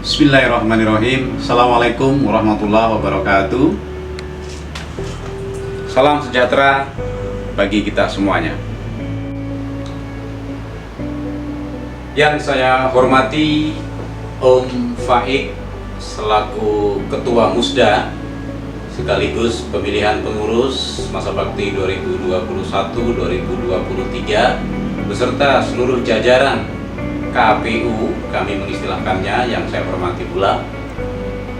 Bismillahirrahmanirrahim. Assalamualaikum warahmatullahi wabarakatuh. Salam sejahtera bagi kita semuanya. Yang saya hormati Om Faik selaku Ketua Musda sekaligus pemilihan pengurus masa bakti 2021-2023 beserta seluruh jajaran KPU, kami mengistilahkannya, yang saya hormati pula,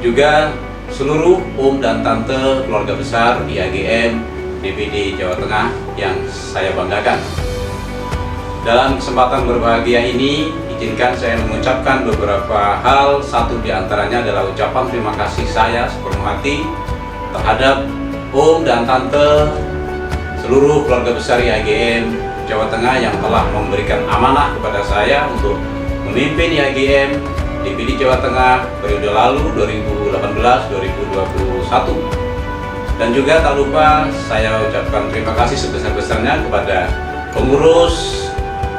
juga seluruh om dan tante keluarga besar IAGM DPD Jawa Tengah yang saya banggakan. Dalam kesempatan berbahagia ini, izinkan saya mengucapkan beberapa hal. Satu di antaranya adalah ucapan terima kasih saya sepenuh hati terhadap om dan tante seluruh keluarga besar IAGM Jawa Tengah yang telah memberikan amanah kepada saya untuk memimpin IAGM DPD Jawa Tengah periode lalu 2018-2021. Dan juga tak lupa saya ucapkan terima kasih sebesar-besarnya kepada pengurus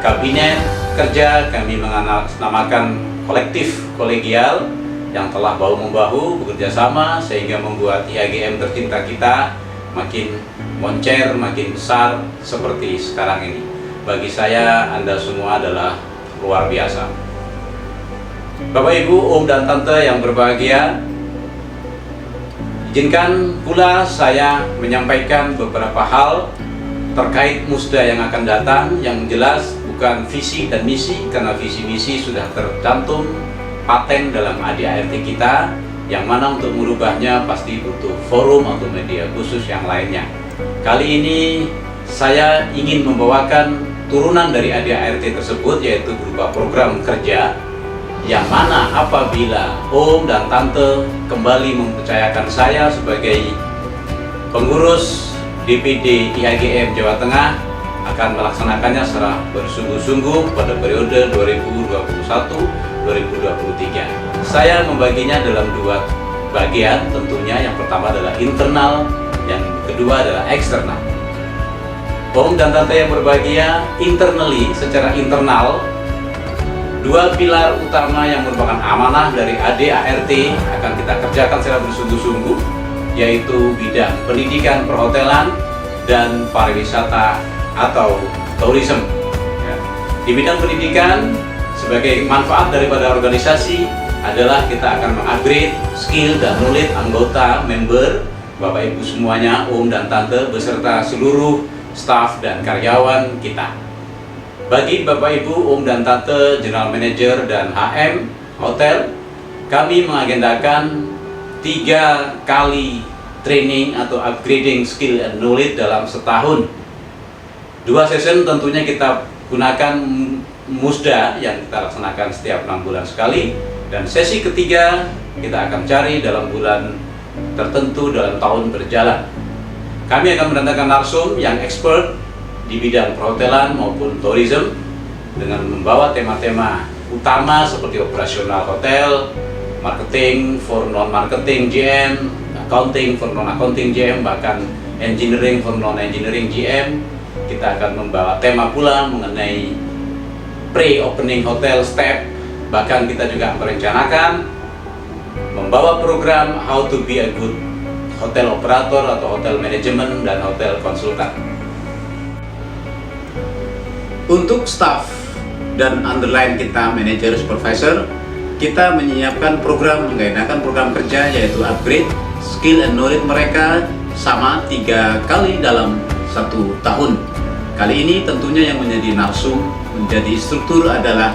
kabinet kerja, kami menamakan kolektif kolegial yang telah bahu-membahu bekerja sama sehingga membuat IAGM tercinta kita makin moncer, makin besar seperti sekarang ini. Bagi saya, Anda semua adalah luar biasa. Bapak, Ibu, Om dan Tante yang berbahagia, izinkan pula saya menyampaikan beberapa hal terkait musda yang akan datang, yang jelas bukan visi dan misi, karena visi misi sudah tercantum paten dalam ADART kita, yang mana untuk merubahnya pasti butuh forum atau media khusus yang lainnya. Kali ini saya ingin membawakan turunan dari ADART tersebut, yaitu berupa program kerja, yang mana apabila Om dan Tante kembali mempercayakan saya sebagai pengurus DPD IAGM Jawa Tengah, akan melaksanakannya secara bersungguh-sungguh pada periode 2021-2023. Saya membaginya dalam dua bagian tentunya. Yang pertama adalah internal, yang kedua adalah eksternal. Om dan Tante yang berbahagia, internally, secara internal, dua pilar utama yang merupakan amanah dari ADART akan kita kerjakan secara bersungguh-sungguh, yaitu bidang pendidikan perhotelan dan pariwisata atau tourism. Di bidang pendidikan, sebagai manfaat daripada organisasi adalah kita akan mengupgrade skill dan knowledge anggota, member, Bapak Ibu semuanya, Om dan Tante, beserta seluruh staf dan karyawan kita. Bagi Bapak Ibu, Om dan Tante, General Manager dan HM Hotel, kami mengagendakan 3 kali training atau upgrading skill and knowledge dalam setahun. 2 session tentunya kita gunakan musda yang kita laksanakan setiap 6 bulan sekali, dan sesi ketiga kita akan cari dalam bulan tertentu dalam tahun berjalan. Kami akan mendatangkan narsum yang expert di bidang perhotelan maupun tourism dengan membawa tema-tema utama seperti operasional hotel, marketing for non-marketing GM, accounting for non-accounting GM, bahkan engineering for non-engineering GM. Kita akan membawa tema pula mengenai pre-opening hotel step. Bahkan kita juga merencanakan membawa program how to be a good hotel operator atau hotel management dan hotel konsultan. Untuk staff dan underline kita, manager, supervisor, kita menyiapkan program, menggunakan program kerja, yaitu upgrade skill and knowledge mereka sama 3 kali dalam 1 tahun. Kali ini tentunya yang menjadi narsum, menjadi struktur adalah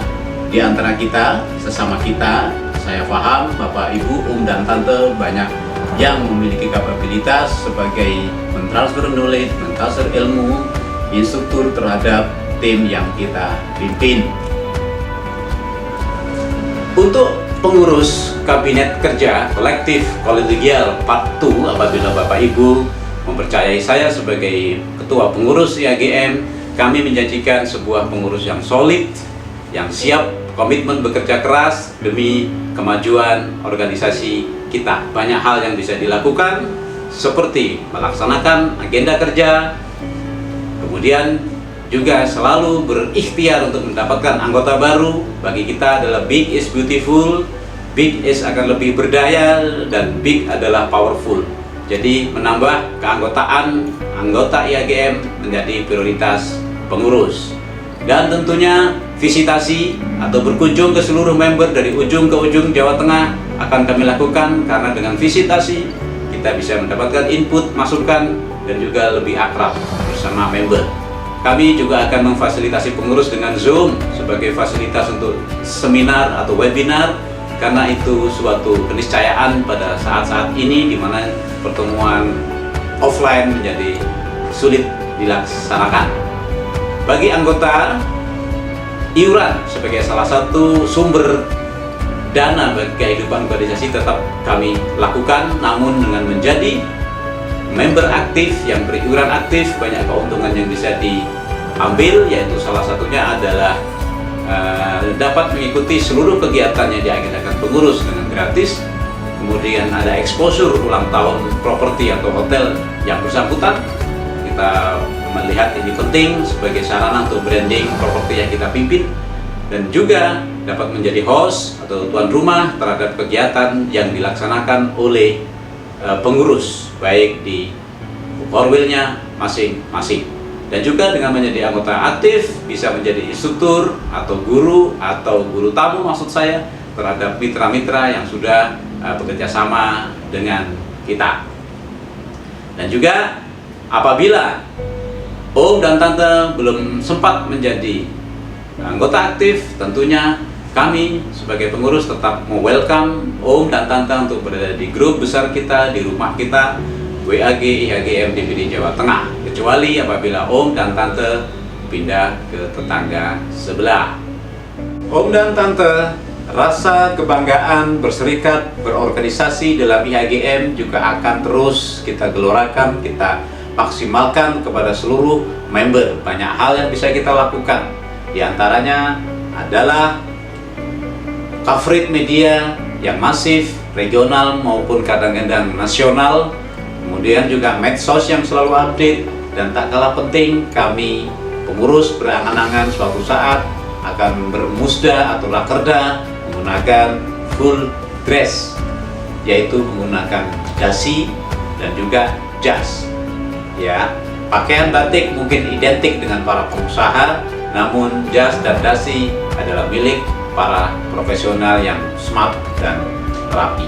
di antara kita, sesama kita. Saya paham Bapak Ibu, Om dan Tante banyak yang memiliki kapabilitas sebagai mentransfer knowledge, mentransfer ilmu, instruktur terhadap tim yang kita pimpin. Untuk pengurus kabinet kerja kolektif kolegial Part 2, apabila Bapak Ibu mempercayai saya sebagai ketua pengurus IAGM, kami menjanjikan sebuah pengurus yang solid, yang siap komitmen bekerja keras demi kemajuan organisasi kita. Banyak hal yang bisa dilakukan, seperti melaksanakan agenda kerja, kemudian juga selalu berikhtiar untuk mendapatkan anggota baru. Bagi kita adalah big is beautiful, big is akan lebih berdaya dan big adalah powerful. Jadi menambah keanggotaan anggota IHGM menjadi prioritas pengurus. Dan tentunya visitasi atau berkunjung ke seluruh member dari ujung ke ujung Jawa Tengah akan kami lakukan, karena dengan visitasi kita bisa mendapatkan input, masukan, dan juga lebih akrab bersama member. Kami juga akan memfasilitasi pengurus dengan Zoom sebagai fasilitas untuk seminar atau webinar, karena itu suatu keniscayaan pada saat-saat ini di mana pertemuan offline menjadi sulit dilaksanakan. Bagi anggota, iuran sebagai salah satu sumber dana bagi kehidupan organisasi tetap kami lakukan, namun dengan menjadi member aktif yang beriuran aktif, banyak keuntungan yang bisa diambil, yaitu salah satunya adalah dapat mengikuti seluruh kegiatan yang diagendakan pengurus dengan gratis. Kemudian ada exposure ulang tahun properti atau hotel yang bersangkutan. Kita melihat ini penting sebagai sarana untuk branding properti yang kita pimpin, dan juga dapat menjadi host atau tuan rumah terhadap kegiatan yang dilaksanakan oleh pengurus, baik di korwilnya masing-masing. Dan juga dengan menjadi anggota aktif bisa menjadi instruktur atau guru tamu maksud saya terhadap mitra-mitra yang sudah bekerja sama dengan kita. Dan juga apabila Om dan Tante belum sempat menjadi anggota aktif, tentunya kami sebagai pengurus tetap welcome Om dan Tante untuk berada di grup besar kita, di rumah kita, WAG IHGM DPD Jawa Tengah, kecuali apabila Om dan Tante pindah ke tetangga sebelah. Om dan Tante, rasa kebanggaan berserikat berorganisasi dalam IHGM juga akan terus kita gelorakan, kita maksimalkan kepada seluruh member. Banyak hal yang bisa kita lakukan, di antaranya adalah coverage media yang masif, regional maupun kadang-kadang nasional. Kemudian juga medsos yang selalu update, dan tak kalah penting kami pengurus berangan-angan suatu saat akan bermusda atau rakerda menggunakan full dress, yaitu menggunakan dasi dan juga jas. Ya, pakaian batik mungkin identik dengan para pengusaha, namun jas dan dasi adalah milik para profesional yang smart dan rapi.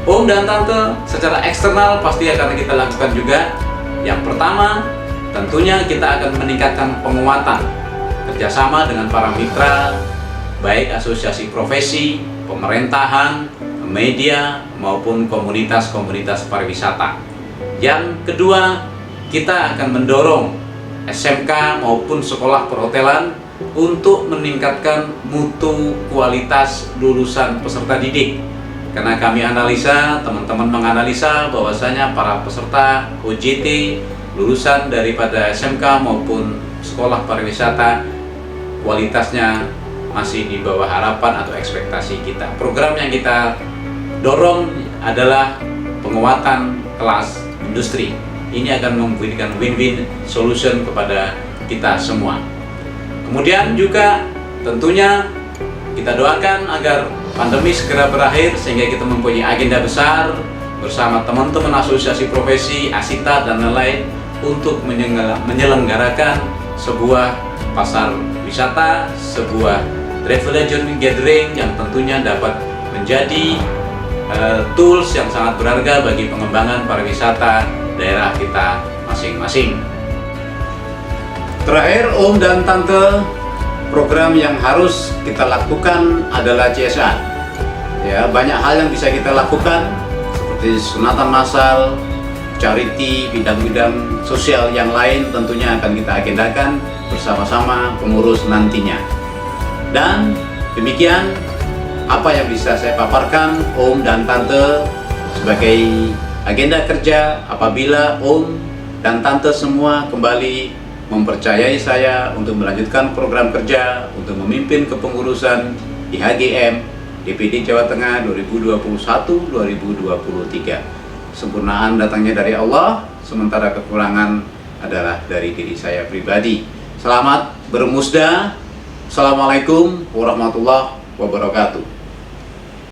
Om dan Tante, secara eksternal pasti akan kita lakukan juga. Yang pertama, tentunya kita akan meningkatkan penguatan kerjasama dengan para mitra, baik asosiasi profesi, pemerintahan, media, maupun komunitas-komunitas pariwisata. Yang kedua, kita akan mendorong SMK maupun sekolah perhotelan untuk meningkatkan mutu kualitas lulusan peserta didik. Karena kami analisa, teman-teman menganalisa bahwasanya para peserta OJT lulusan daripada SMK maupun sekolah pariwisata kualitasnya masih di bawah harapan atau ekspektasi kita. Program yang kita dorong adalah penguatan kelas industri. Ini akan memberikan win-win solution kepada kita semua. Kemudian juga tentunya kita doakan agar pandemi segera berakhir sehingga kita mempunyai agenda besar bersama teman-teman asosiasi profesi, ASITA dan lain-lain untuk menyelenggarakan sebuah pasar wisata, sebuah travel agent gathering yang tentunya dapat menjadi tools yang sangat berharga bagi pengembangan pariwisata daerah kita masing-masing. Terakhir, Om dan Tante, program yang harus kita lakukan adalah CSR. Ya, banyak hal yang bisa kita lakukan seperti sunatan massal, charity, bidang-bidang sosial yang lain tentunya akan kita agendakan bersama-sama pengurus nantinya. Dan demikian apa yang bisa saya paparkan Om dan Tante sebagai agenda kerja apabila Om dan Tante semua kembali mempercayai saya untuk melanjutkan program kerja untuk memimpin kepengurusan IHGM DPD Jawa Tengah 2021-2023. Sempurnaan datangnya dari Allah, sementara kekurangan adalah dari diri saya pribadi. Selamat bermusda. Assalamualaikum warahmatullahi wabarakatuh.